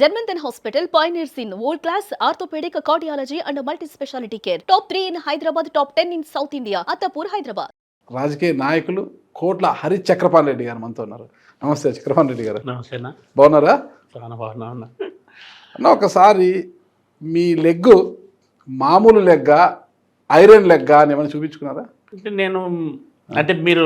Germanton Hospital pioneers in world-class orthopedic cardiology and multi-specialty care. Top 3 in Hyderabad, top 10 in South India. Attapur, Hyderabad. రాజకీయ నాయకులు కోట్ల హరి చక్రపాణి రెడ్డి గారు మనతో ఉన్నారు. నమస్తే చక్రపాణి రెడ్డి గారు. నమస్తే అన్న. బాగున్నారా? చాలా బాగున్నా అన్న. అన్న, ఒకసారి మీ లెగ్ మామూలు లెగ్గా ఐరన్ లెగ్గా అని ఏమైనా చూపించుకున్నారా? అంటే మీరు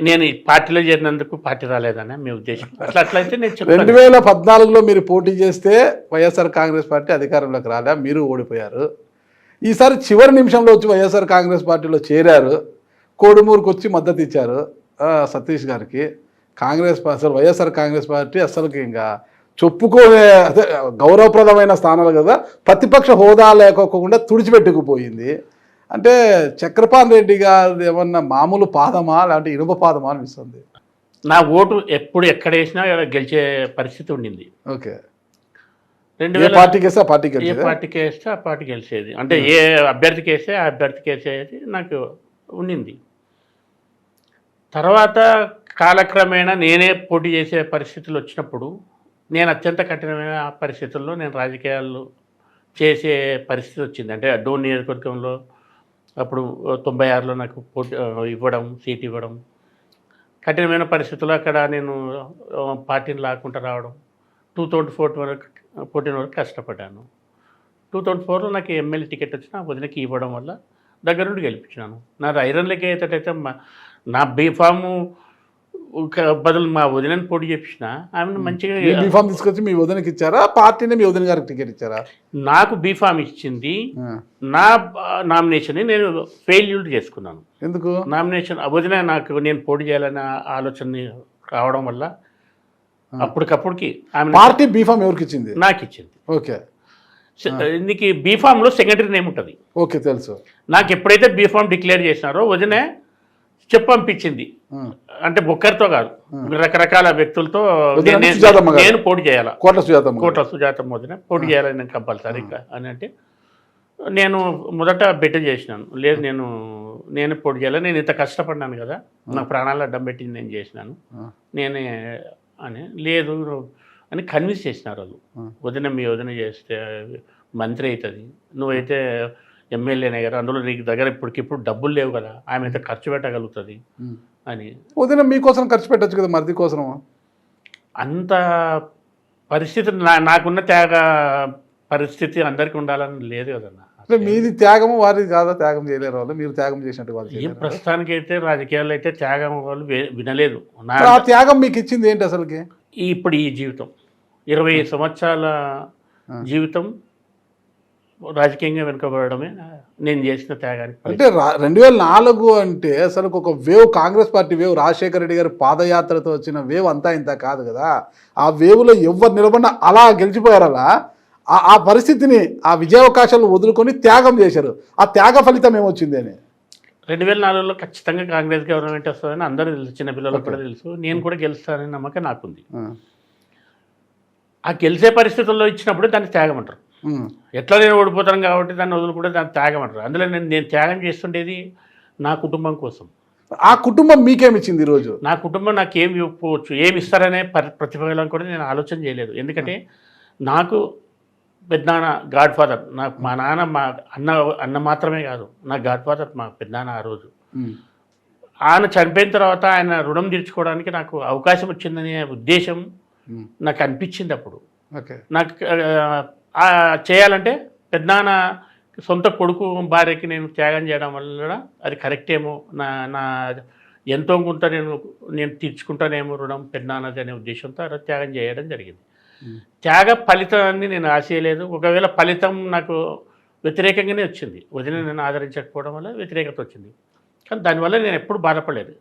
నేను ఈ పార్టీలో చేరినందుకు పార్టీ రాలేదన్న మీ ఉద్దేశం. అట్లయితే నేను 2014లో మీరు పోటీ చేస్తే వైఎస్ఆర్ కాంగ్రెస్ పార్టీ అధికారంలోకి రాలే, మీరు ఓడిపోయారు. ఈసారి చివరి నిమిషంలో వచ్చి వైఎస్ఆర్ కాంగ్రెస్ పార్టీలో చేరారు. కోడుమూరుకు వచ్చి మద్దతు ఇచ్చారు సతీష్ గారికి. అసలు వైఎస్ఆర్ కాంగ్రెస్ పార్టీ అసలుకి ఇంకా చెప్పుకోనే గౌరవప్రదమైన స్థానాలు కదా, ప్రతిపక్ష హోదా లేకోకుండా తుడిచిపెట్టుకుపోయింది. అంటే చక్రపాణి రెడ్డి గారు ఏమన్నా మామూలు పాదమా లేదంటే ఇనుప పాదమా అనిపిస్తుంది. నా ఓటు ఎప్పుడు ఎక్కడ వేసినా గెలిచే పరిస్థితి ఉండింది. ఓకే, ఏ పార్టీకి వేస్తే ఆ పార్టీకి వేస్తే ఆ పార్టీ గెలిచేది. అంటే ఏ అభ్యర్థికి వేస్తే ఆ అభ్యర్థికి వేసేది నాకు ఉండింది. తర్వాత కాలక్రమేణా నేనే పోటీ చేసే పరిస్థితులు వచ్చినప్పుడు నేను అత్యంత కఠినమైన పరిస్థితుల్లో నేను రాజకీయాలు చేసే పరిస్థితి వచ్చింది. అంటే డోన్ నియోజకవర్గంలో అప్పుడు 96లో నాకు సీట్ ఇవ్వడం, కఠినమైన పరిస్థితుల్లో అక్కడ నేను పార్టీని లాక్కుంటూ రావడం. 2014 వరకు కష్టపడ్డాను. 2004లో నాకు ఎమ్మెల్యే టికెట్ వచ్చిన వదినకి ఇవ్వడం వల్ల దగ్గరుండి గెలిపించినాను. నాది ఐరన్ లెక్క అయ్యేటట్టయితే నా బీఫాము బదులు మా వదినని పోటీ చేపించిన ఆమెను మంచిగా బీఫామ్ తీసుకొచ్చి మీ వదినకి ఇచ్చారా, పార్టీని మీ వదిన గారికి టికెట్ ఇచ్చారా? నాకు బీఫామ్ ఇచ్చింది. నా నామినేషన్ నేను ఫెయిల్యూర్ చేసుకున్నాను. ఎందుకు? నామినేషన్ వదిన నాకు నేను పోటీ చేయాలనే ఆలోచన రావడం వల్ల అప్పటికప్పటికి ఆమె పార్టీ బీఫామ్ ఎవరికి ఇచ్చింది? నాకు ఇచ్చింది. ఓకే, ఇందుకు బీఫామ్లో సెకండరీ నేమ్ ఉంటుంది. ఓకే, తెలుసు. నాకు ఎప్పుడైతే బీఫామ్ డిక్లేర్ చేసినారో వదినే పంపించింది. అంటే ఒక్కరితో కాదు, రకరకాల వ్యక్తులతో నేను పోటీ చేయాలా. కోట్ల సుజాతమ్మ వదిన పోటీ చేయాలని నేను కంపల్సరీ అని అంటే నేను మొదట బెట్ చేసినాను. లేదు, నేను పోటీ చేయాలి, నేను ఇంత కష్టపడినాను కదా, నా ప్రాణాలు అడ్డం పెట్టి నేను చేసినాను, నేనే అని. లేదు అని కన్విన్స్ చేసినారు వాళ్ళు. మీ వదిన చేస్తే మంత్రి అవుతుంది, నువ్వైతే ఎమ్మెల్యేనే కదా, అందులో నీకు దగ్గర ఇప్పటికిప్పుడు డబ్బులు లేవు కదా, ఆమె అయితే ఖర్చు పెట్టగలుగుతుంది అని. వదిన మీకోసం ఖర్చు పెట్టచ్చు కదా, మరిది కోసం. అంత పరిస్థితి నాకున్న త్యాగ పరిస్థితి అందరికీ ఉండాలని లేదు కదన్న. మీది త్యాగము వారిది కాదా? త్యాగం చేయలేరు వాళ్ళు, మీరు త్యాగం చేసినట్టు వాళ్ళు. ప్రస్తుతానికి అయితే రాజకీయాల్లో అయితే త్యాగం వాళ్ళు వినలేదు. ఆ త్యాగం మీకు ఇచ్చింది ఏంటి అసలుకి? ఇప్పుడు ఈ జీవితం 20 సంవత్సరాల జీవితం రాజకీయంగా వెనుకబడమే నేను చేసిన త్యాగానికి. అంటే 2004 అంటే అసలు ఒక wave, Congress party wave, Rajasekhara Reddy గారి పాదయాత్రతో వచ్చిన వేవ్ అంతా ఇంత కాదు కదా. ఆ వేవ్లో ఎవరు నిలబడినా అలా గెలిచిపోయారు. అలా ఆ పరిస్థితిని, ఆ విజయావకాశాలు వదులుకొని త్యాగం చేశారు. ఆ త్యాగ ఫలితం ఏమొచ్చింది అని 2004లో ఖచ్చితంగా కాంగ్రెస్ గవర్నమెంట్ వస్తుందని అందరూ తెలుసు, చిన్నపిల్లలకు కూడా తెలుసు. నేను కూడా గెలుస్తానని నమ్మకం నాకుంది. ఆ గెలిచే పరిస్థితుల్లో ఇచ్చినప్పుడు దాన్ని త్యాగం అంటారు. ఎట్లా నేను ఓడిపోతాను కాబట్టి దాన్ని వదులుకుంటే దాన్ని త్యాగం అంటారు. అందులో నేను త్యాగం చేస్తుండేది నా కుటుంబం కోసం. ఆ కుటుంబం మీకేమిచ్చింది ఈరోజు? నా కుటుంబం నాకు ఏమి ఇవ్వకపోవచ్చు, ఏమి ఇస్తారనే ప్రతిఫలం కూడా నేను ఆలోచన చేయలేదు. ఎందుకంటే నాకు పెద్దనాన్న గాడ్ ఫాదర్. నాకు మా నాన్న మా అన్న మాత్రమే కాదు, నా గాడ్ ఫాదర్ మా పెద్దనాన్న. ఆ రోజు ఆయన చనిపోయిన తర్వాత ఆయన రుణం తీర్చుకోవడానికి నాకు అవకాశం వచ్చిందనే ఉద్దేశం నాకు అనిపించింది. అప్పుడు నాకు చేయాలంటే పెద్దనాన్న సొంత కొడుకు భార్యకి నేను త్యాగం చేయడం వల్ల అది కరెక్టేమో, నా ఎంతో కొంత నేను తీర్చుకుంటానేమో రుణం పెద్దనాన్నది అనే ఉద్దేశంతో అలా త్యాగం చేయడం జరిగింది. త్యాగ ఫలితాన్ని నేను ఆశయలేదు. ఒకవేళ ఫలితం నాకు వ్యతిరేకంగానే వచ్చింది. వదిన నేను ఆదరించకపోవడం వల్ల వ్యతిరేకత వచ్చింది. కానీ దానివల్ల నేను ఎప్పుడు బాధపడలేదు.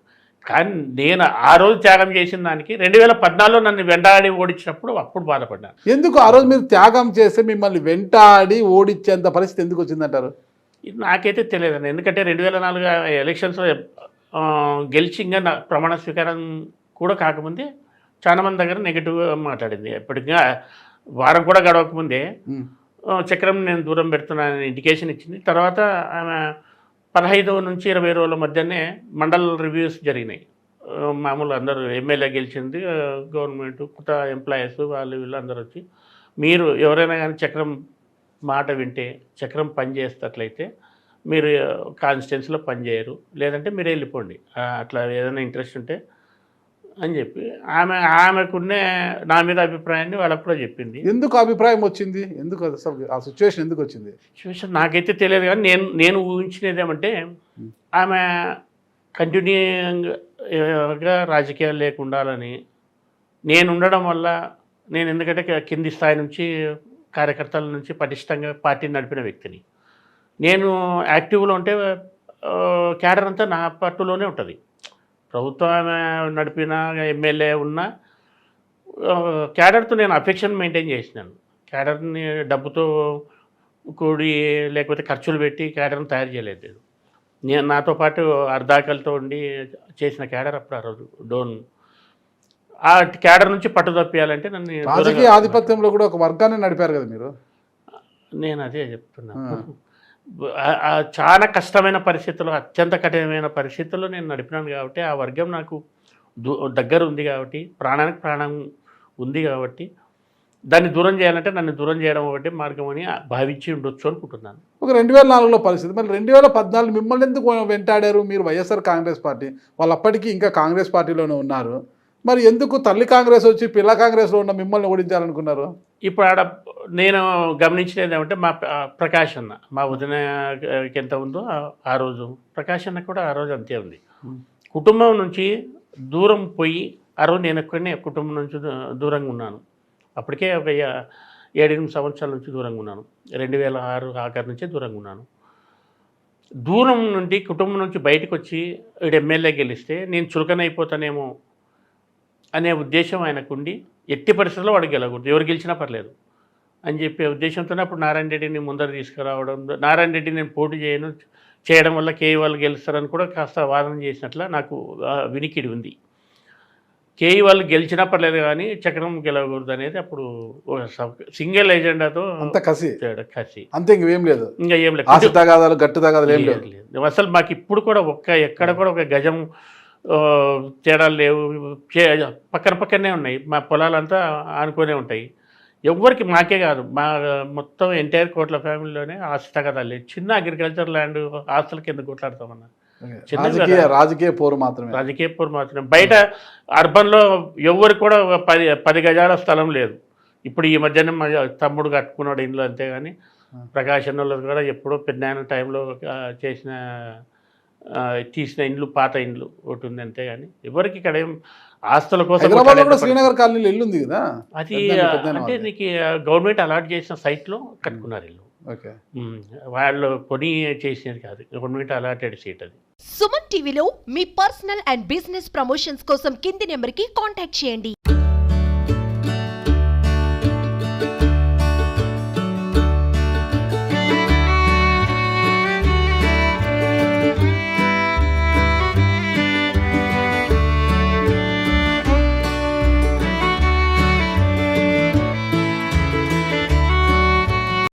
కానీ నేను ఆ రోజు త్యాగం చేసిన దానికి 2014లో నన్ను వెంటాడి ఓడించినప్పుడు అప్పుడు బాధపడ్డాను. ఎందుకు ఆ రోజు మీరు త్యాగం చేస్తే మిమ్మల్ని వెంటాడి ఓడించేంత పరిస్థితి ఎందుకు వచ్చిందంటారు? నాకైతే తెలియదండి. ఎందుకంటే 2004 ఎలక్షన్స్లో గెలిచి ఇంకా ప్రమాణ స్వీకారం కూడా కాకముందే చాలామంది దగ్గర నెగిటివ్గా మాట్లాడింది. ఎప్పటికీ వారం కూడా గడవకముందే చక్రం నేను దూరం పెడుతున్నానని ఇండికేషన్ ఇచ్చింది. తర్వాత ఆమె 15 నుంచి 20 రోజుల మధ్యనే మండల్ రివ్యూస్ జరిగినాయి. మామూలు అందరూ ఎమ్మెల్యే గెలిచింది, గవర్నమెంట్ కొత్త ఎంప్లాయీస్ వాళ్ళు వీళ్ళు అందరూ వచ్చి మీరు ఎవరైనా కానీ చక్రం మాట వింటే చక్రం పని చేసేటట్లయితే మీరు కాన్స్టిట్యున్సీలో పని చేయరు, లేదంటే మీరు వెళ్ళిపోండి, అట్లా ఏదైనా ఇంట్రెస్ట్ ఉంటే అని చెప్పి ఆమెకున్నే నా మీద అభిప్రాయాన్ని వాళ్ళకు కూడా చెప్పింది. ఎందుకు అభిప్రాయం వచ్చింది, ఎందుకు అసలు ఆ సిచ్యువేషన్ ఎందుకు వచ్చింది? సిచ్యువేషన్ నాకైతే తెలియదు, కానీ నేను ఊహించినది ఏమంటే ఆమె కంటిన్యూగా రాజకీయాలు లేకుండాలని నేను ఉండడం వల్ల, నేను ఎందుకంటే కింది స్థాయి నుంచి కార్యకర్తల నుంచి పటిష్టంగా పార్టీని నడిపిన వ్యక్తిని, నేను యాక్టివ్లో ఉంటే క్యాడర్ అంతా నా పట్టులోనే ఉంటుంది. ప్రభుత్వం నడిపిన ఎమ్మెల్యే ఉన్న క్యాడర్తో నేను అఫెక్షన్ మెయింటైన్ చేసినాను. క్యాడర్ని డబ్బుతో కూడి లేకపోతే ఖర్చులు పెట్టి క్యాడర్ని తయారు చేయలేదు. నేను నాతో పాటు అర్ధాకలతో ఉండి చేసిన క్యాడర్ అప్పుడు ఆ రోజు డోన్. ఆ క్యాడర్ నుంచి పట్టు తప్పియాలంటే నన్ను రాజకీయ ఆధిపత్యంలో కూడా ఒక వర్గాన్ని నడిపారు కదా మీరు. నేను అదే చెప్తున్నాను, చాలా కష్టమైన పరిస్థితుల్లో, అత్యంత కఠినమైన పరిస్థితుల్లో నేను నడిపినాను కాబట్టి ఆ వర్గం నాకు దగ్గర ఉంది కాబట్టి, ప్రాణానికి ప్రాణం ఉంది కాబట్టి దాన్ని దూరం చేయాలంటే నన్ను దూరం చేయడం ఒకటి మార్గం అని భావించి ఉండొచ్చు అనుకుంటున్నాను. ఒక 2004లో పరిస్థితి, మరి 2014 మిమ్మల్ని ఎందుకు వెంటాడారు? మీరు వైఎస్ఆర్ కాంగ్రెస్ పార్టీ, వాళ్ళు అప్పటికీ ఇంకా కాంగ్రెస్ పార్టీలోనే ఉన్నారు, మరి ఎందుకు తల్లి కాంగ్రెస్ వచ్చి పిల్ల కాంగ్రెస్లో ఉన్న మిమ్మల్ని ఓడించాలనుకున్నారు? ఇప్పుడు ఆడ నేను గమనించినది ఏమంటే మా ప్రకాష్ అన్న, మా వదినకి ఎంత ఉందో ఆ రోజు ప్రకాష్ అన్న కూడా ఆ రోజు అంతే ఉంది. కుటుంబం నుంచి దూరం పోయి ఆ రోజు నేను ఎక్కడనే కుటుంబం నుంచి దూరంగా ఉన్నాను. అప్పటికే ఒక 7-8 సంవత్సరాల నుంచి దూరంగా ఉన్నాను. 2006 ఆఖరి నుంచే దూరంగా ఉన్నాను. దూరం నుండి కుటుంబం నుంచి బయటకు వచ్చి వీడు ఎమ్మెల్యే గెలిస్తే నేను చులకనైపోతానేమో అనే ఉద్దేశం ఆయనకుండి ఎట్టి పరిస్థితుల్లో వాడు గెలకూడదు, ఎవరు గెలిచినా పర్లేదు అని చెప్పే ఉద్దేశంతోనే అప్పుడు నారాయణ రెడ్డిని ముందర తీసుకురావడం, నారాయణ రెడ్డి నేను పోటీ చేయడం వల్ల కేఈ వాళ్ళు గెలుస్తారని కూడా కాస్త వాదన చేసినట్ల నాకు వినికిడి ఉంది. కేఈ వాళ్ళు గెలిచినా పర్లేదు కానీ చక్రం గెలవకూడదు అనేది అప్పుడు సింగిల్ ఎజెండాతో అంత కసి అంతే, ఇంకేం లేదు, ఇంకా ఏం లేదు, తగాదాలు గట్టు తగాదాలు ఏం లేదు. అసలు మాకు ఇప్పుడు కూడా ఎక్కడ కూడా ఒక గజం తేడాలు లేవు, పక్కనే ఉన్నాయి, మా పొలాలంతా ఆనుకొనే ఉంటాయి. ఎవరికి మాకే కాదు, మా మొత్తం ఎంటైర్ కోట్ల ఫ్యామిలీలోనే ఆస్తి తగాదాలు లేదు. చిన్న అగ్రికల్చర్ ల్యాండ్ ఆస్తులకి ఎందుకు కొట్లాడతామన్నా, రాజకీయ పోరు మాత్రమే. బయట అర్బన్లో ఎవరికి కూడా 10 గజాల స్థలం లేదు. ఇప్పుడు ఈ మధ్యన మా తమ్ముడు కట్టుకున్నాడు ఇంట్లో, అంతేగాని ప్రకాశం వాళ్ళు కూడా ఎప్పుడో పెద్ద టైంలో తీసిన ఇండ్లు, పాత ఇండ్లు ఒకటి ఉంది అంతేగాని ఎవరికి ఇక్కడ ఏం ఆస్తుల కోసం. శ్రీనగర్ కాలనీలో ఇల్లు ఉంది కదా, అది అంటే నీకు గవర్నమెంట్ అలాట్ చేసిన సైట్లో కట్టుకున్నారు ఇల్లు, వాళ్ళు కొని చేసినది కాదు, గవర్నమెంట్ అలాటెడ్ సీట్ అది. సుమన్ టీవీలో మీ పర్సనల్ అండ్ బిజినెస్ ప్రమోషన్స్ కోసం కింది నెంబర్కి కాంటాక్ట్ చేయండి.